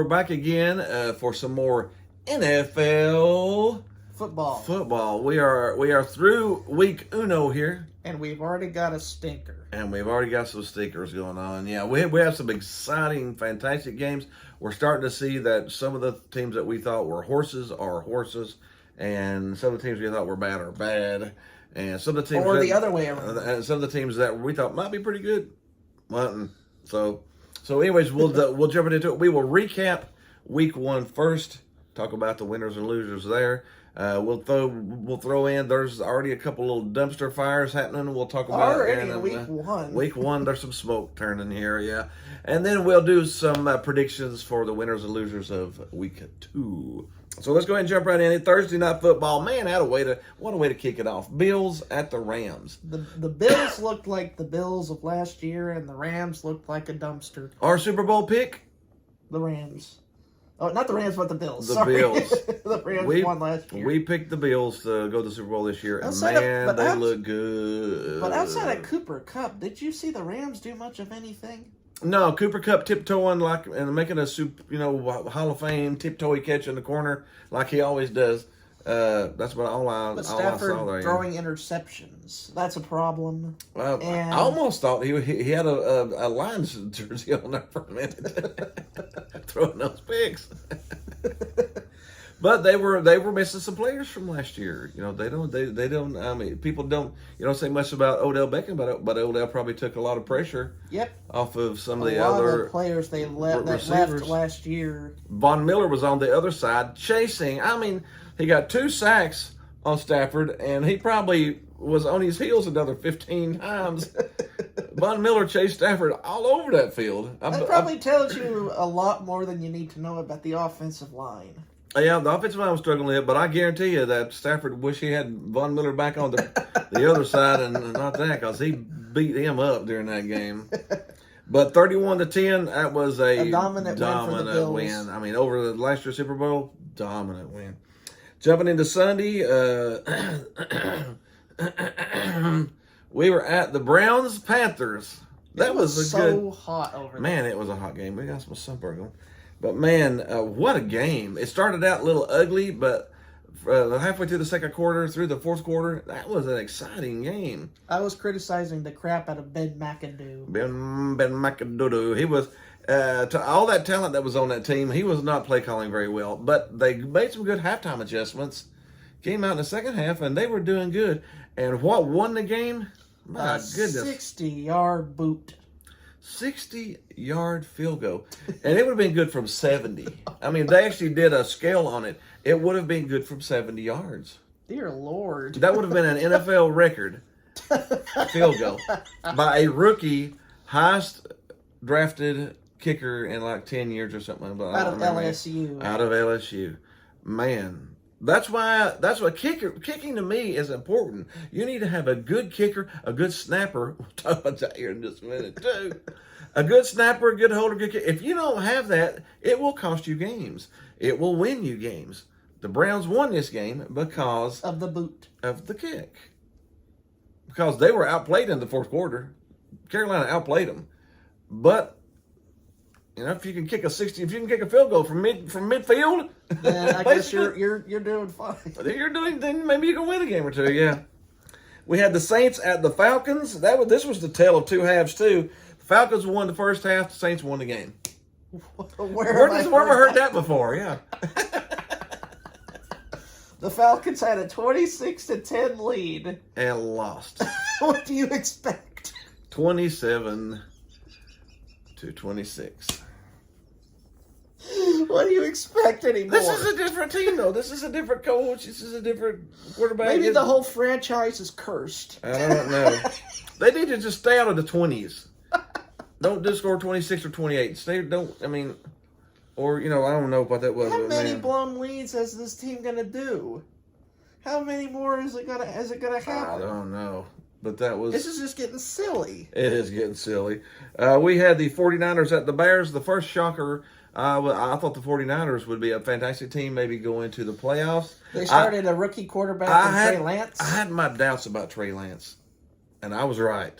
back again for some more NFL Football. We are through week uno here, And we've already got a stinker. and we've already got some stickers going on. Yeah, we have some exciting, fantastic games. We're starting to see that some of the teams that we thought were horses are horses, and some of the teams we thought were bad are bad, and some of the teams Or the other way around. and some of the teams that we thought might be pretty good wasn't. So anyways, we'll jump into it. We will recap week one first. Talk about the winners and losers there. We'll throw in. There's already a couple little dumpster fires happening. We'll talk about Already in week one. Week one, there's some smoke turning here, yeah. And then we'll do some predictions for the winners and losers of week two. So let's go ahead and jump right in it. Thursday night football, man, what a way to kick it off. Bills at the Rams. The Bills looked like the Bills of last year, and the Rams looked like a dumpster. Our Super Bowl pick. The Rams. Oh, not the Rams, but the Bills. The Sorry. Bills. The Rams won last year. We picked the Bills to go to the Super Bowl this year, and they look good. But outside of Cooper Kupp, did you see the Rams do much of anything? No, Cooper Kupp tiptoeing and making a Hall of Fame tiptoey catch in the corner like he always does. That's all I saw there. Throwing interceptions. That's a problem. Well, I almost thought he had a Lions jersey on there for a minute, throwing those picks. But they were missing some players from last year. You know, they don't. I mean, people don't. You don't say much about Odell Beckham, but Odell probably took a lot of pressure. Yep. Off of some of the other players they left last year. Von Miller was on the other side chasing. I mean, he got 2 sacks on Stafford, and he probably was on his heels another 15 times. Von Miller chased Stafford all over that field. That probably tells you a lot more than you need to know about the offensive line. Yeah, the offensive line was struggling a bit, but I guarantee you that Stafford wish he had Von Miller back on the other side and not that, because he beat him up during that game. But 31-10, that was a dominant win. I mean, over the last year's Super Bowl, dominant win. Jumping into Sunday, we were at the Browns-Panthers. That was so hot over there. Man, it was a hot game. We got some sunburn going. But, man, what a game. It started out a little ugly, but halfway through the second quarter, through the fourth quarter, that was an exciting game. I was criticizing the crap out of Ben McAdoo. Ben McAdoo. He was, to all that talent that was on that team, he was not play calling very well. But they made some good halftime adjustments. Came out in the second half, and they were doing good. And what won the game? My goodness. 60-yard boot. 60-yard field goal. And it would have been good from 70. I mean, they actually did a scale on it. It would have been good from 70 yards. Dear Lord. That would have been an NFL record field goal by a rookie, highest drafted kicker in like 10 years or something. Out of LSU. Out of LSU. Man. That's what kicking to me is important. You need to have a good kicker, a good snapper. We'll talk about that here in just a minute too. A good snapper, a good holder, good kicker. If you don't have that, it will cost you games. It will win you games. The Browns won this game because of the boot, of the kick. Because they were outplayed in the fourth quarter. Carolina outplayed them, but. You know, if you can kick a field goal from midfield, then I guess you're doing fine. Then maybe you can win a game or two. Yeah. We had the Saints at the Falcons. This was the tale of two halves too. The Falcons won the first half. The Saints won the game. Where have I heard that before? Yeah. The Falcons had a 26-10 lead and lost. What do you expect? 27-26. What do you expect anymore? This is a different team, though. This is a different coach. This is a different quarterback. Maybe the whole franchise is cursed. I don't know. They need to just stay out of the 20s. Don't just score 26 or 28. I don't know what that was. How many blown leads is this team gonna do? How many more is it gonna happen? I don't know. But this is just getting silly. It is getting silly. We had the 49ers at the Bears. The first shocker. I thought the 49ers would be a fantastic team, maybe go into the playoffs. They started a rookie quarterback in Trey Lance. I had my doubts about Trey Lance, and I was right.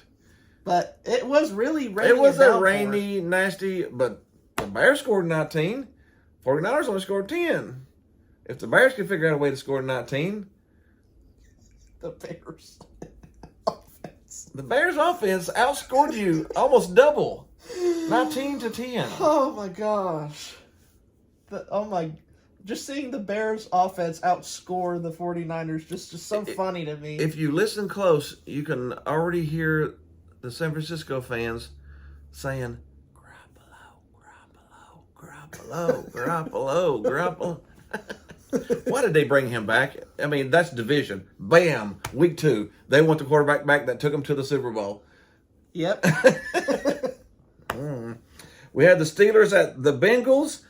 But it was really rainy. It was a rainy, nasty, but the Bears scored 19. 49ers only scored 10. If the Bears could figure out a way to score 19, The Bears offense. the Bears offense outscored you almost double, 19-10. Oh my gosh. Just seeing the Bears offense outscore the 49ers just so funny to me. If you listen close, you can already hear the San Francisco fans saying, Garoppolo. Why did they bring him back? I mean, that's division. Bam, week 2. They want the quarterback back that took them to the Super Bowl. Yep. We had the Steelers at the Bengals.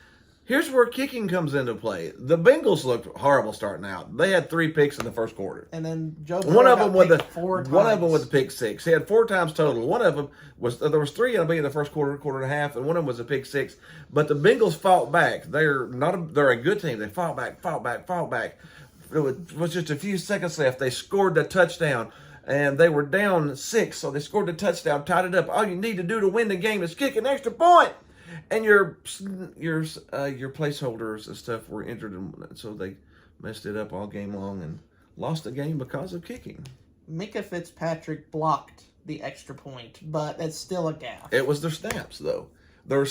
Here's where kicking comes into play. The Bengals looked horrible starting out. They had 3 picks in the first quarter. And then Joe One of them with picked 4 times. One of them with the pick 6. He had 4 times total. One of them was there was 3 in the first quarter and a half, and one of them was a pick 6. But the Bengals fought back. They're a good team. They fought back. It was just a few seconds left. They scored the touchdown, and they were down 6, so they scored the touchdown, tied it up. All you need to do to win the game is kick an extra point. And your placeholders and stuff were injured, and so they messed it up all game long and lost the game because of kicking. Minka Fitzpatrick blocked the extra point, but it's still a gaff. It was their snaps, though. Their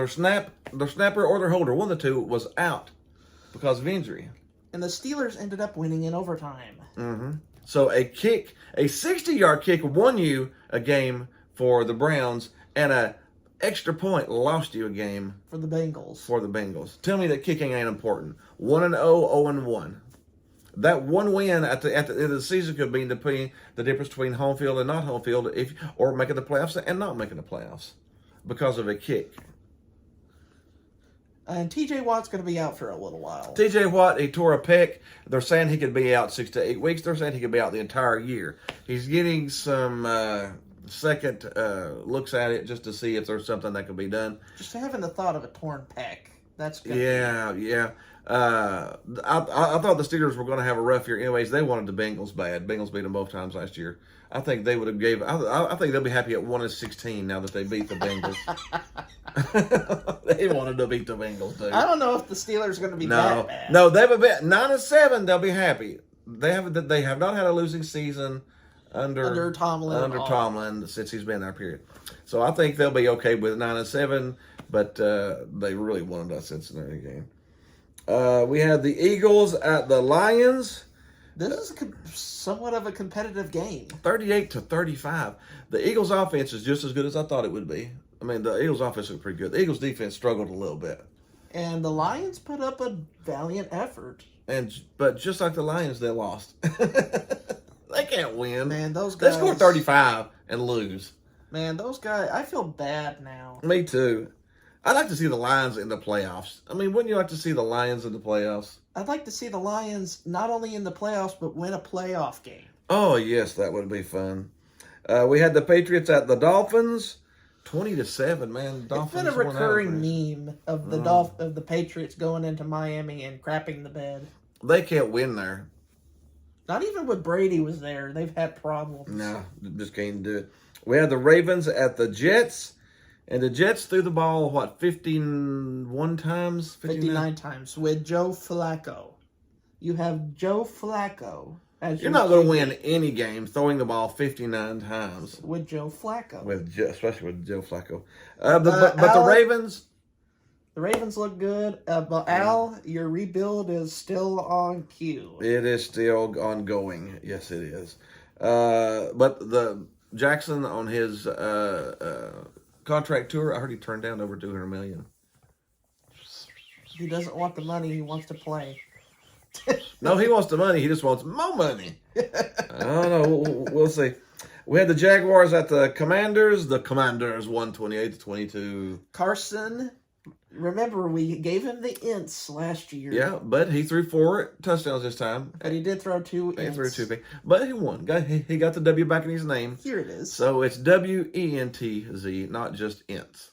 snapper or their holder, one of the two, was out because of injury. And the Steelers ended up winning in overtime. Mm-hmm. So a 60-yard kick won you a game for the Browns, and a extra point lost you a game for the Bengals. Tell me that kicking ain't important. 1-0, 0-1. That one win at the end of the season could be the difference between home field and not home field, or making the playoffs and not making the playoffs because of a kick. And T.J. Watt's going to be out for a little while. T.J. Watt, he tore a pec. They're saying he could be out 6 to 8 weeks. They're saying he could be out the entire year. He's getting some second looks at it just to see if there's something that can be done. Just having the thought of a torn pec. That's good. Yeah. I thought the Steelers were going to have a rough year. Anyways, they wanted the Bengals bad. Bengals beat them both times last year. I think they would have I think they'll be happy at 1-16 now that they beat the Bengals. They wanted to beat the Bengals too. I don't know if the Steelers are going to be that bad. No, they've been 9-7. They'll be happy. They have not had a losing season under Tomlin since he's been there. Period. So I think they'll be okay with 9-7. But they really wanted that Cincinnati game. We had the Eagles at the Lions. This is somewhat of a competitive game. 38-35. The Eagles' offense is just as good as I thought it would be. I mean, the Eagles' offense was pretty good. The Eagles' defense struggled a little bit. And the Lions put up a valiant effort. But just like the Lions, they lost. They can't win. Man, those guys... They score 35 and lose. Man, those guys... I feel bad now. Me too. I'd like to see the Lions in the playoffs. I mean, wouldn't you like to see the Lions in the playoffs? I'd like to see the Lions not only in the playoffs, but win a playoff game. Oh, yes, that would be fun. We had the Patriots at the Dolphins. 20-7, man. Dolphins. It's been a recurring meme of the of the Patriots going into Miami and crapping the bed. They can't win there. Not even when Brady was there. They've had problems. No, just can't do it. We had the Ravens at the Jets. And the Jets threw the ball, 51 times? 59 times with Joe Flacco. You have Joe Flacco as You're not going to win any game throwing the ball 59 times. With Joe Flacco. Especially with Joe Flacco. But the Ravens... The Ravens look good. But Al, your rebuild is still on cue. It is still ongoing. Yes, it is. But the Jackson on his... contract tour, I heard he turned down over $200 million. He doesn't want the money, he wants to play. No, he wants the money, he just wants more money. I don't know, we'll see. We had the Jaguars at the Commanders. The Commanders won 28-22. Carson, remember we gave him the ints last year. Yeah, but he threw 4 touchdowns this time. But he did throw 2 ints. He threw 2, but he won. He got the W back in his name. Here it is. So it's WENTZ, not just ints.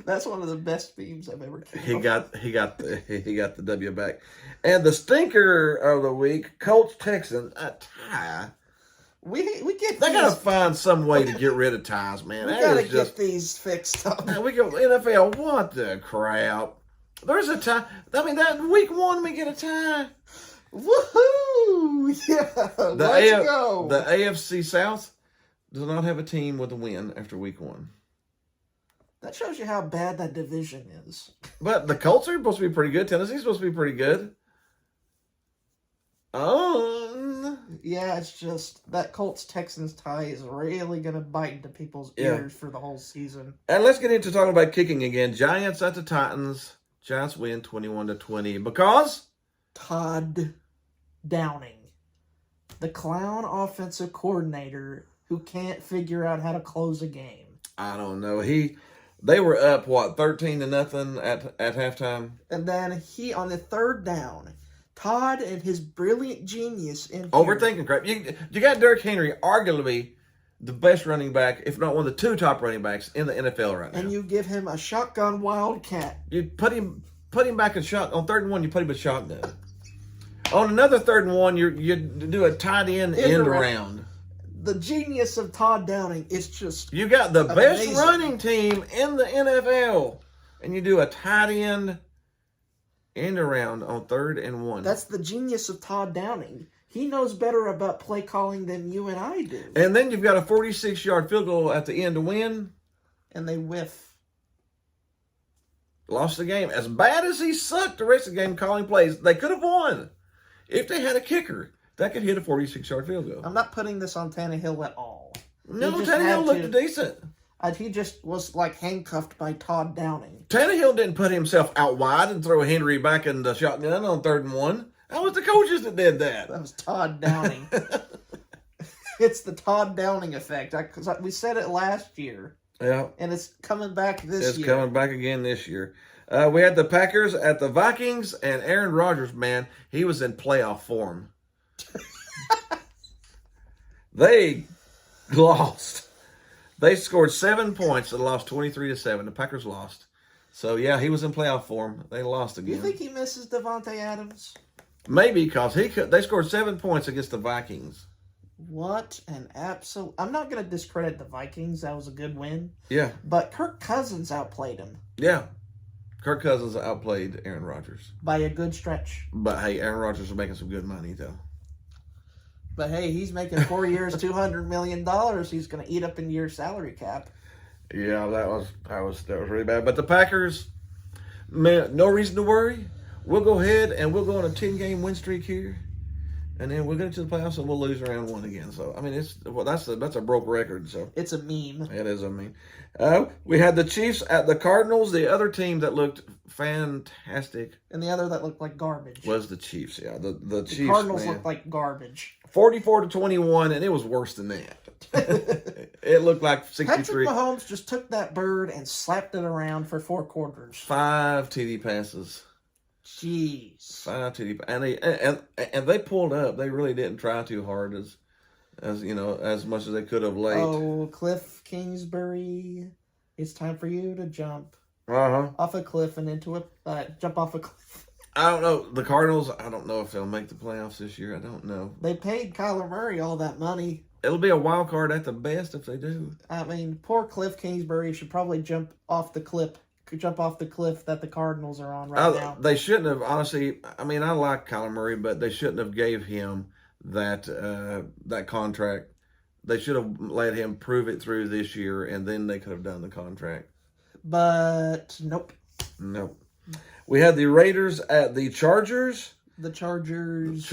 That's one of the best memes I've ever seen. He got the W back. And the stinker of the week, Colts Texans, a tie. We get. They gotta find some way to get rid of ties, man. We gotta get these fixed up. Man, we go NFL. What the crap? There's a tie. I mean, that week one we get a tie. Woohoo! Yeah, let's go. The AFC South does not have a team with a win after week one. That shows you how bad that division is. But the Colts are supposed to be pretty good. Tennessee's supposed to be pretty good. Oh. Yeah, it's just that Colts-Texans tie is really going to bite into people's ears for the whole season. And let's get into talking about kicking again. Giants at the Titans. Giants win 21-20 because Todd Downing, the clown offensive coordinator who can't figure out how to close a game. I don't know. They were up 13-0 at halftime. And then he on the third down, Todd and his brilliant genius in overthinking crap. You got Derrick Henry, arguably the best running back, if not one of the two top running backs in the NFL right now. And you give him a shotgun wildcat. You put him back in shot on 3rd and 1. You put him in shotgun. On another 3rd and 1, you do a tight end around. The genius of Todd Downing is just you got the amazing. best running team in the NFL, and you do a tight end around on 3rd and 1. That's the genius of Todd Downing. He knows better about play calling than you and I do. And then you've got a 46-yard field goal at the end to win. And they whiff. Lost the game. As bad as he sucked the rest of the game calling plays, they could have won if they had a kicker that could hit a 46-yard field goal. I'm not putting this on Tannehill at all. No, Tannehill looked decent. He just was like handcuffed by Todd Downing. Tannehill didn't put himself out wide and throw Henry back in the shotgun on 3rd and 1. That was the coaches that did that. That was Todd Downing. It's the Todd Downing effect. Because we said it last year. Yeah. And it's coming back this year. It's coming back again this year. We had the Packers at the Vikings, and Aaron Rodgers, man, he was in playoff form. They lost. They scored 7 points and lost 23-7. The Packers lost. So, yeah, he was in playoff form. They lost again. You think he misses Devontae Adams? Maybe, because they scored 7 points against the Vikings. What an absolute... I'm not going to discredit the Vikings. That was a good win. Yeah. But Kirk Cousins outplayed him. Yeah. Kirk Cousins outplayed Aaron Rodgers. By a good stretch. But, hey, Aaron Rodgers is making some good money, though. But, hey, he's making 4 years, $200 million. He's going to eat up in your salary cap. Yeah, that was really bad. But the Packers, man, no reason to worry. We'll go ahead and we'll go on a 10-game win streak here. And then we'll get into the playoffs and we'll lose round 1 again. So, I mean, that's a broke record. So it's a meme. It is a meme. We had the Chiefs at the Cardinals. The other team that looked fantastic. And the other that looked like garbage. Was the Chiefs, yeah. The Chiefs, Cardinals looked like garbage. 44-21, and it was worse than that. It looked like 63. Patrick Mahomes just took that bird and slapped it around for 4 quarters. 5 TD passes. Jeez. 5 TD, and they pulled up. They really didn't try too hard as you know, as much as they could have late. Oh, Cliff Kingsbury, it's time for you to jump off a cliff and into jump off a cliff. I don't know. The Cardinals, I don't know if they'll make the playoffs this year. I don't know. They paid Kyler Murray all that money. It'll be a wild card at the best if they do. I mean, poor Cliff Kingsbury should probably jump off the cliff that the Cardinals are on right now. They shouldn't have, honestly. I mean, I like Kyler Murray, but they shouldn't have gave him that contract. They should have let him prove it through this year, and then they could have done the contract. But nope. We had the Raiders at the Chargers. The Chargers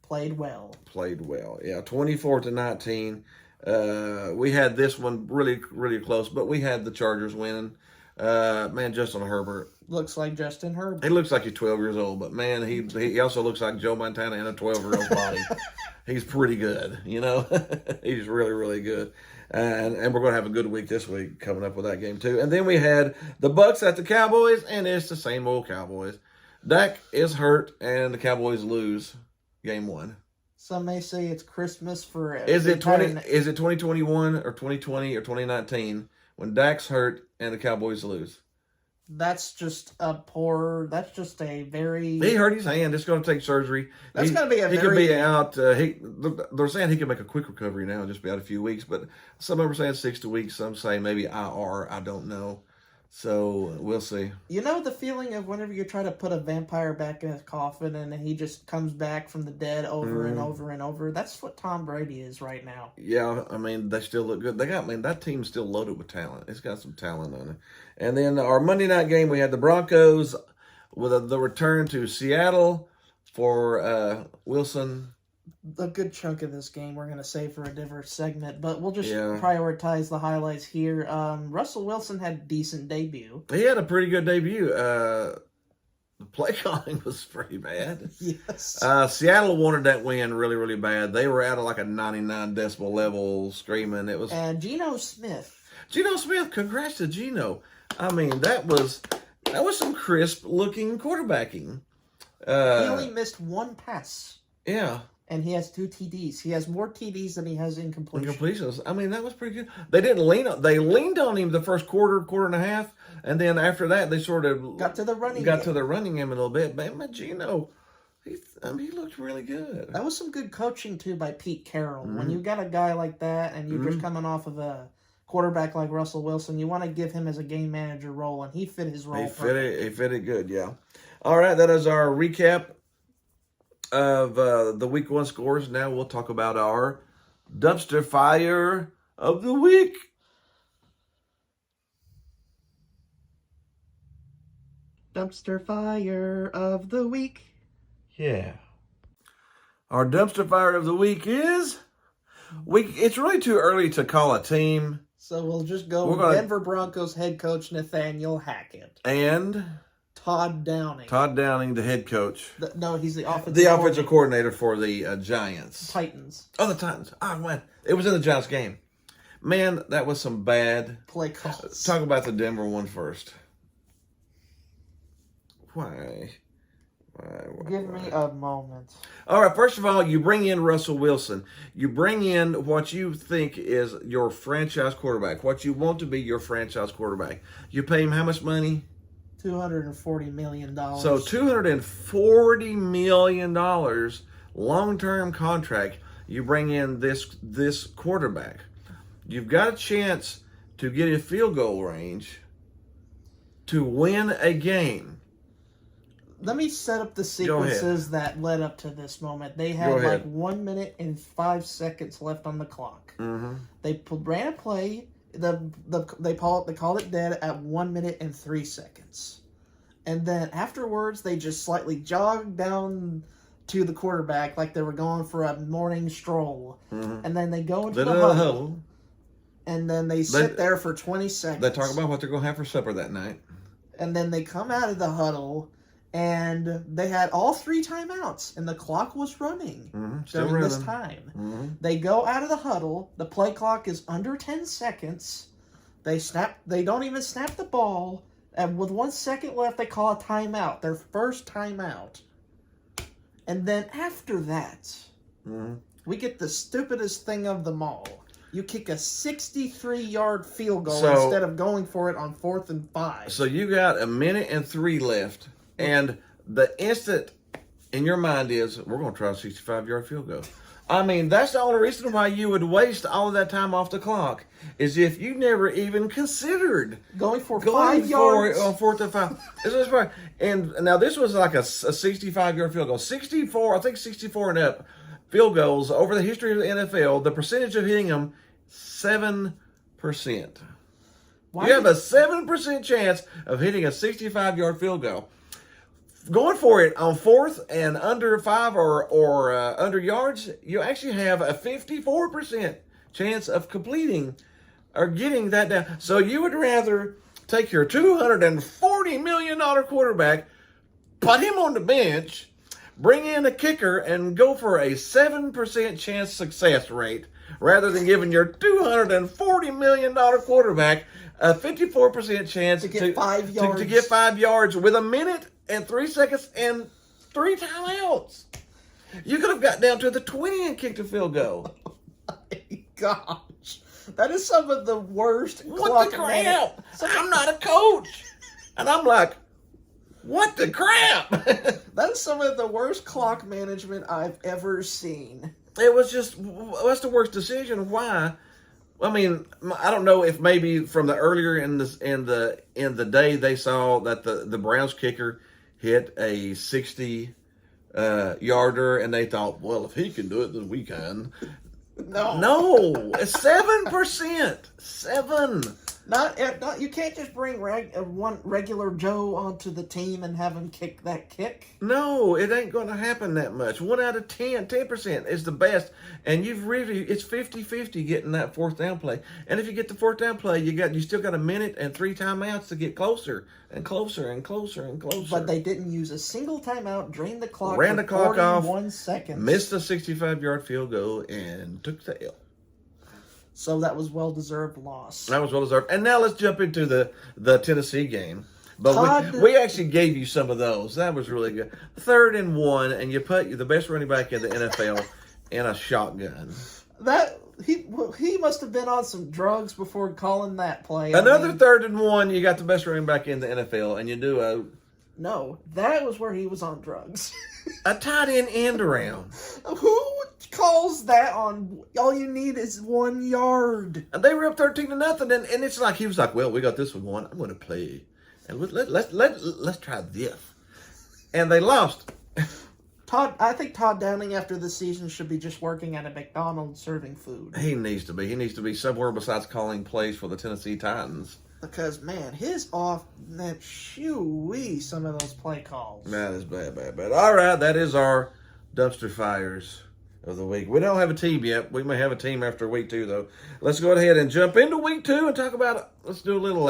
played well. Yeah, 24-19. We had this one really, really close, but we had the Chargers winning. Man, Justin Herbert. Looks like Justin Herbert. He looks like he's 12 years old, but man, he also looks like Joe Montana in a 12-year-old body. He's pretty good, you know. He's really, really good. And we're going to have a good week this week coming up with that game too. And then we had the Bucks at the Cowboys, and it's the same old Cowboys. Dak is hurt, and the Cowboys lose game 1. Some may say it's Christmas for... Is it 2021 or 2020 or 2019 when Dak's hurt and the Cowboys lose? That's just a very... He hurt his hand. It's going to take surgery. That's going to be He could be out. They're saying he can make a quick recovery now, just be out a few weeks. But some are saying 6 weeks. Some say maybe IR. I don't know. So we'll see. You know the feeling of whenever you try to put a vampire back in his coffin and he just comes back from the dead over and over and over? That's what Tom Brady is right now. Yeah, I mean, they still look good. That team's still loaded with talent. It's got some talent on it. And then our Monday night game, we had the Broncos with the return to Seattle for Wilson. A good chunk of this game we're going to save for a different segment, but we'll just prioritize the highlights here. Russell Wilson had a decent debut. He had a pretty good debut. The play calling was pretty bad. Yes. Seattle wanted that win really, really bad. They were at like a 99 decibel level screaming. It was. And Geno Smith. Congrats to Geno. I mean, that was some crisp looking quarterbacking. He only missed one pass. Yeah. And he has 2 TDs. He has more TDs than he has incompletions. I mean, that was pretty good. They didn't they leaned on him the first quarter and a half, and then after that they sort of got to the running game a little bit. But Geno, he looked really good. That was some good coaching too by Pete Carroll. Mm-hmm. When you got a guy like that and you're just coming off of a quarterback like Russell Wilson, you want to give him as a game manager role, and he fit his role. He fit it good, yeah. All right, that is our recap of the week 1 scores. Now we'll talk about our dumpster fire of the week. Dumpster fire of the week. Yeah. Our dumpster fire of the week is it's really too early to call a team. So we'll just go Denver Broncos head coach Nathaniel Hackett. And Todd Downing. The head coach. He's the offensive coordinator for the Giants. Titans. Oh, the Titans. Oh, man. It was in the Giants game. Man, that was some bad play calls. Talk about the Denver one first. Why? Give me a moment. All right, first of all, you bring in Russell Wilson. You bring in what you think is your franchise quarterback, what you want to be your franchise quarterback. You pay him how much money? $240 million. So $240 million long-term contract. You bring in this quarterback. You've got a chance to get in field goal range to win a game. Let me set up the sequences that led up to this moment. They had 1 minute and 5 seconds left on the clock. Mm-hmm. They ran a play. They called it dead at 1 minute and 3 seconds, and then afterwards they just slightly jogged down to the quarterback like they were going for a morning stroll, and then they go into the huddle, and then they sit there for 20 seconds. They talk about what they're going to have for supper that night, and then they come out of the huddle. And they had all 3 timeouts, and the clock was running during this time. Mm-hmm. They go out of the huddle. The play clock is under 10 seconds. They don't even snap the ball. And with 1 second left, they call a timeout, their first timeout. And then after that, we get the stupidest thing of them all. You kick a 63-yard field goal instead of going for it on 4th and 5. So you got 1 minute and 3 left. And the instant in your mind is, we're going to try a 65-yard field goal. I mean, that's the only reason why you would waste all of that time off the clock, is if you never even considered going for 5 yards on 4th and 5. And now this was like a 65-yard field goal. 64 and up field goals over the history of the NFL, the percentage of hitting them, 7%. You have a 7% chance of hitting a 65-yard field goal. Going for it on 4th and under 5 or under yards, you actually have a 54% chance of completing or getting that down. So you would rather take your $240 million quarterback, put him on the bench, bring in a kicker, and go for a 7% chance success rate rather than giving your $240 million quarterback a 54% chance to get 5 yards. To get 5 yards with 1 minute and 3 seconds and 3 timeouts. You could have got down to the 20 and kicked a field goal. Oh my gosh. That is some of the worst What the crap? I'm not a coach. And I'm like, what the crap? That is some of the worst clock management I've ever seen. It was just, what's the worst decision? Why? I mean, I don't know if maybe from the earlier in the day they saw that the Browns kicker hit a 60 yarder, and they thought, well, if he can do it, then we can. No, it's 7%. 7. Not you can't just bring one regular Joe onto the team and have him kick that kick. No, it ain't going to happen that much. 1 out of 10% is the best. And it's 50-50 getting that fourth down play. And if you get the fourth down play, you still got a minute and 3 timeouts to get closer and closer and closer and closer. But they didn't use a single timeout, drained the clock, ran the clock off, 1 second, missed a 65-yard field goal, and took the L. So that was well-deserved loss. That was well-deserved. And now let's jump into the Tennessee game. But we actually gave you some of those. That was really good. 3rd and 1, and you put the best running back in the NFL in a shotgun. He must have been on some drugs before calling that play. Another 3rd and 1, you got the best running back in the NFL, and you do No, that was where he was on drugs. a tight end around. Who calls that on? All you need is 1 yard. And they were up 13-0, and it's like he was like, "Well, we got this one. I'm going to play, and let's try this." And they lost. I think Todd Downing after the season should be just working at a McDonald's serving food. He needs to be. He needs to be somewhere besides calling plays for the Tennessee Titans. Because, man, some of those play calls. That is bad. All right, that is our dumpster fires of the week. We don't have a team yet. We may have a team after week 2, though. Let's go ahead and jump into week 2 and talk about it. Let's do a little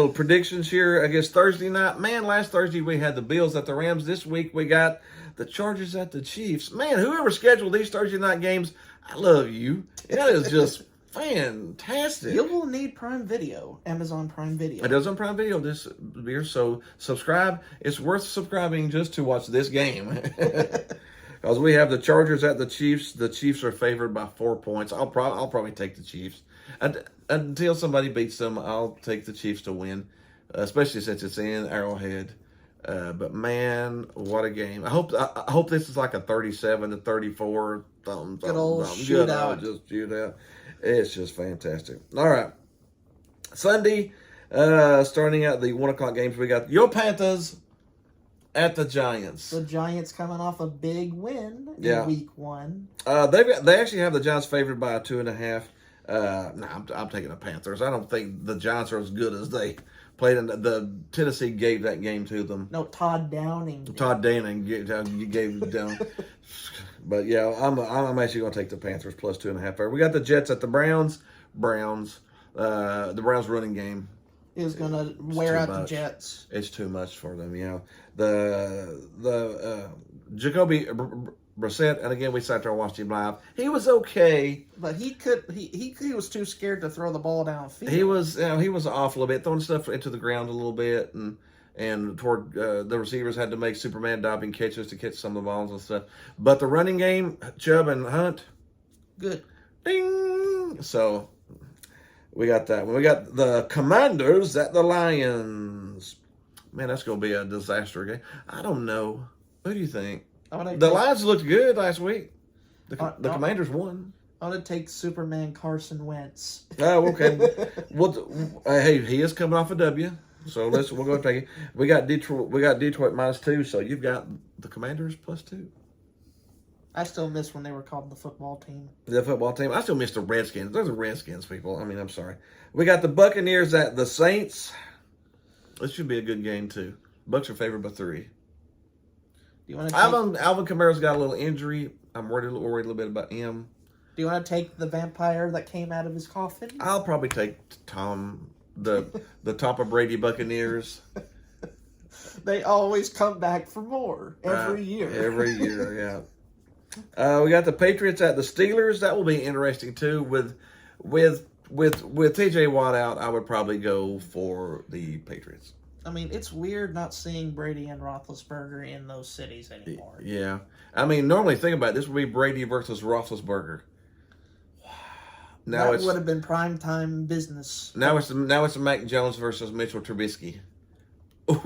predictions here. I guess Thursday night. Man, last Thursday we had the Bills at the Rams. This week we got the Chargers at the Chiefs. Man, whoever scheduled these Thursday night games, I love you. That is just fantastic. You will need Prime Video, Amazon Prime Video. It does on Prime Video this year, so subscribe. It's worth subscribing just to watch this game. Because we have the Chargers at the Chiefs. The Chiefs are favored by 4 points. I'll probably take the Chiefs. Until somebody beats them, I'll take the Chiefs to win, especially since it's in Arrowhead. But man, what a game! I hope this is like a 37-34 good old shootout. Just shootout. It's just fantastic. All right, Sunday, starting at the 1 o'clock games, we got your Panthers at the Giants. The Giants coming off a big win in week 1. They actually have the Giants favored by 2.5. I'm taking the Panthers. I don't think the Giants are as good as they played. The Tennessee gave that game to them. No, Todd Downing. Todd Downing gave it down. But yeah, I'm actually going to take the Panthers plus 2.5. We got the Jets at the Browns. The Browns running game is going to wear out the Jets. It's too much for them. Yeah, the Jacoby Brissett, and again we sat there and watched him live. He was okay, but he was too scared to throw the ball downfield. He was off a little bit, throwing stuff into the ground a little bit, and toward the receivers had to make Superman diving catches to catch some of the balls and stuff. But the running game, Chubb and Hunt, good. Ding. So we got that one. We got the Commanders at the Lions. Man, that's going to be a disaster game. I don't know. What do you think? The Lions looked good last week. The Commanders won. I'm going to take Superman Carson Wentz. Oh, okay. Hey, he is coming off a W, so we'll go and take it. We got Detroit -2, so you've got the Commanders +2. I still miss when they were called the football team. The football team. I still miss the Redskins. Those are Redskins, people. I mean, I'm sorry. We got the Buccaneers at the Saints. This should be a good game, too. Bucs are favored by 3. Alvin Kamara's got a little injury. I'm worried a little bit about him. Do you want to take the vampire that came out of his coffin? I'll probably take Tom, the top of Brady Buccaneers. They always come back for more every year. Every year, yeah. We got the Patriots at the Steelers. That will be interesting too. With T.J. Watt out, I would probably go for the Patriots. I mean, it's weird not seeing Brady and Roethlisberger in those cities anymore. Yeah. I mean, normally think about it. This would be Brady versus Roethlisberger. That would have been primetime business. Now it's Mac Jones versus Mitchell Trubisky. Woo!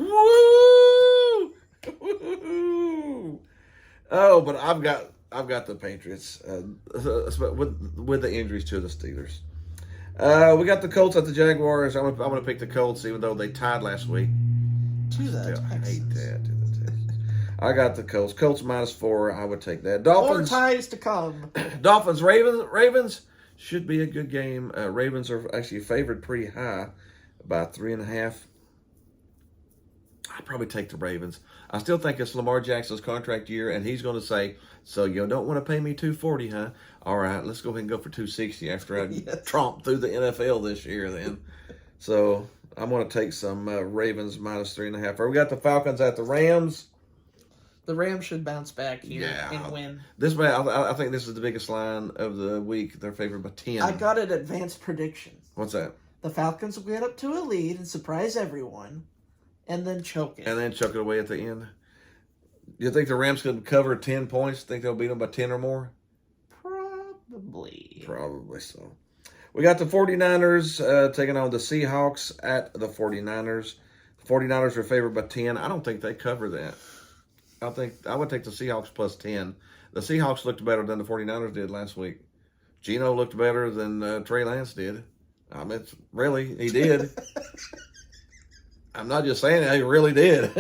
Oh, but I've got the Patriots with the injuries to the Steelers. We got the Colts at the Jaguars. I'm gonna pick the Colts, even though they tied last week. I hate that to the Texans. I got the Colts. Colts -4. I would take that. More Dolphins. ties to come. Dolphins. Ravens should be a good game. Ravens are actually favored pretty high, about 3.5. I'd probably take the Ravens. I still think it's Lamar Jackson's contract year, and he's going to say, "So you don't want to pay me $240, huh? All right, let's go ahead and go for $260 after I tromp through the NFL this year." Then, so I'm going to take some Ravens -3.5. We got the Falcons at the Rams. The Rams should bounce back here and win. This way, I think this is the biggest line of the week. They're favored by 10. I got an advanced prediction. What's that? The Falcons will get up to a lead and surprise everyone, and then choke it. And then choke it away at the end. You think the Rams could cover 10 points? Think they'll beat them by 10 or more? Probably. Probably so. We got the 49ers taking on the Seahawks at the 49ers. The 49ers are favored by 10. I don't think they cover that. I would take the Seahawks +10. The Seahawks looked better than the 49ers did last week. Geno looked better than Trey Lance did. I mean, he did. I'm not just saying it, he really did.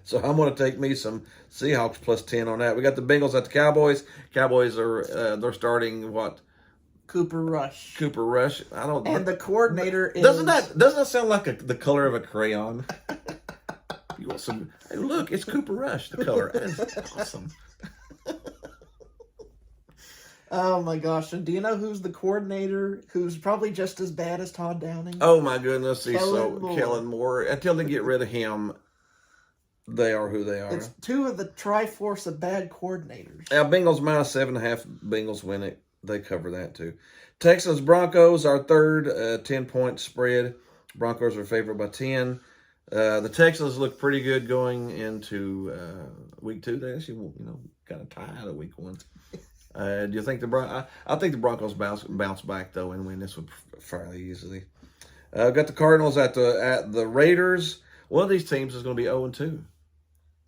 So I'm going to take me some Seahawks +10 on that. We got the Bengals at the Cowboys. Cowboys are they're starting what? Cooper Rush. And the coordinator is. Doesn't that sound like the color of a crayon? You want some? Hey, look, it's Cooper Rush. The color. That's awesome. Oh my gosh! And do you know who's the coordinator? Who's probably just as bad as Todd Downing? Oh my goodness, Kellen Moore. Until they get rid of him, they are who they are. It's two of the Triforce of bad coordinators. Now, Bengals -7.5. Bengals win it. They cover that too. Texans Broncos, our third 10-point spread. Broncos are favored by 10. The Texans look pretty good going into week 2. They actually, got a tie out of week 1. Do you think I think the Broncos bounce back though and win this one fairly easily. Got the Cardinals at the Raiders. One of these teams is going to be 0-2.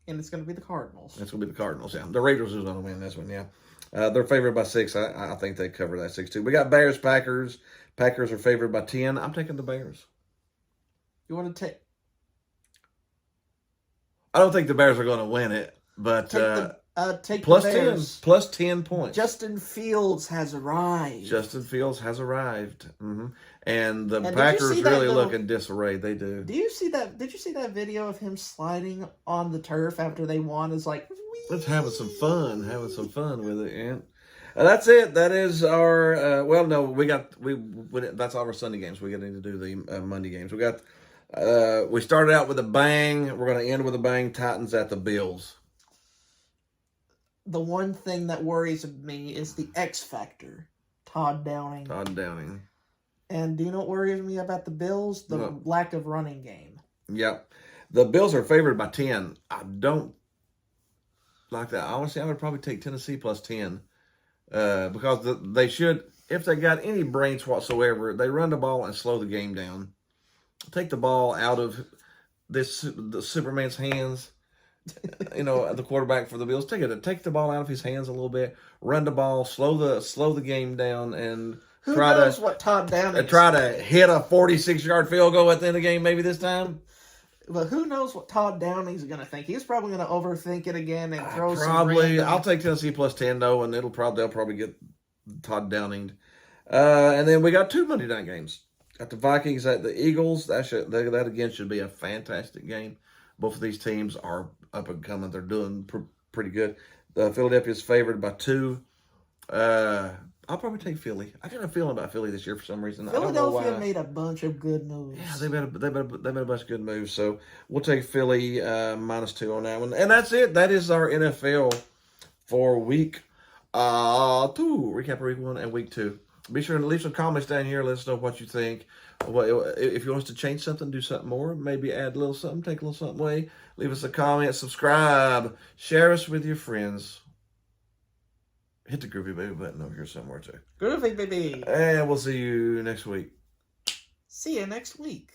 And it's going to be the Cardinals. It's going to be the Cardinals, yeah. The Raiders is going to win this one, yeah. They're favored by 6. I think they cover that 6 too. We got Bears, Packers. Packers are favored by 10. I'm taking the Bears. You want to take? I don't think the Bears are going to win it, but take plus the Bears. 10 +10 points. Justin Fields has arrived. Mm-hmm. And the Packers really look in disarray. They do. Do you see that? Did you see that video of him sliding on the turf after they won? It's like, let's having some fun with it, yeah. That's it. That is our. That's all our Sunday games. We got to do the Monday games. We got. We started out with a bang. We're going to end with a bang. Titans at the Bills. The one thing that worries me is the X factor, Todd Downing. And do you know what worries me about the Bills? The lack of running game. Yep. The Bills are favored by 10. I don't like that. Honestly, I would probably take Tennessee +10 because they should, if they got any brains whatsoever, they run the ball and slow the game down. Take the ball out of the Superman's hands. The quarterback for the Bills. Take the ball out of his hands a little bit. Run the ball, slow the game down, and who knows what Todd Downing try to hit a 46-yard field goal at the end of the game maybe this time. But who knows what Todd Downing's going to think? He's probably going to overthink it again and throw probably. I'll take Tennessee +10 though, and they'll probably get Todd Downing. And then we got 2 Monday night games. Got the Vikings at the Eagles. That again should be a fantastic game. Both of these teams are up and coming. They're doing pretty good. Philadelphia's favored by 2. I'll probably take Philly. I got a feeling about Philly this year for some reason. Philadelphia made a bunch of good moves. Yeah, they made a bunch of good moves. So we'll take Philly -2 on that one. And that's it. That is our NFL for week 2. Recap of week 1 and week 2. Be sure to leave some comments down here. Let us know what you think. If you want us to change something, do something more, maybe add a little something, take a little something away. Leave us a comment, subscribe, share us with your friends. Hit the groovy baby button over here somewhere too. Groovy baby. And we'll see you next week. See you next week.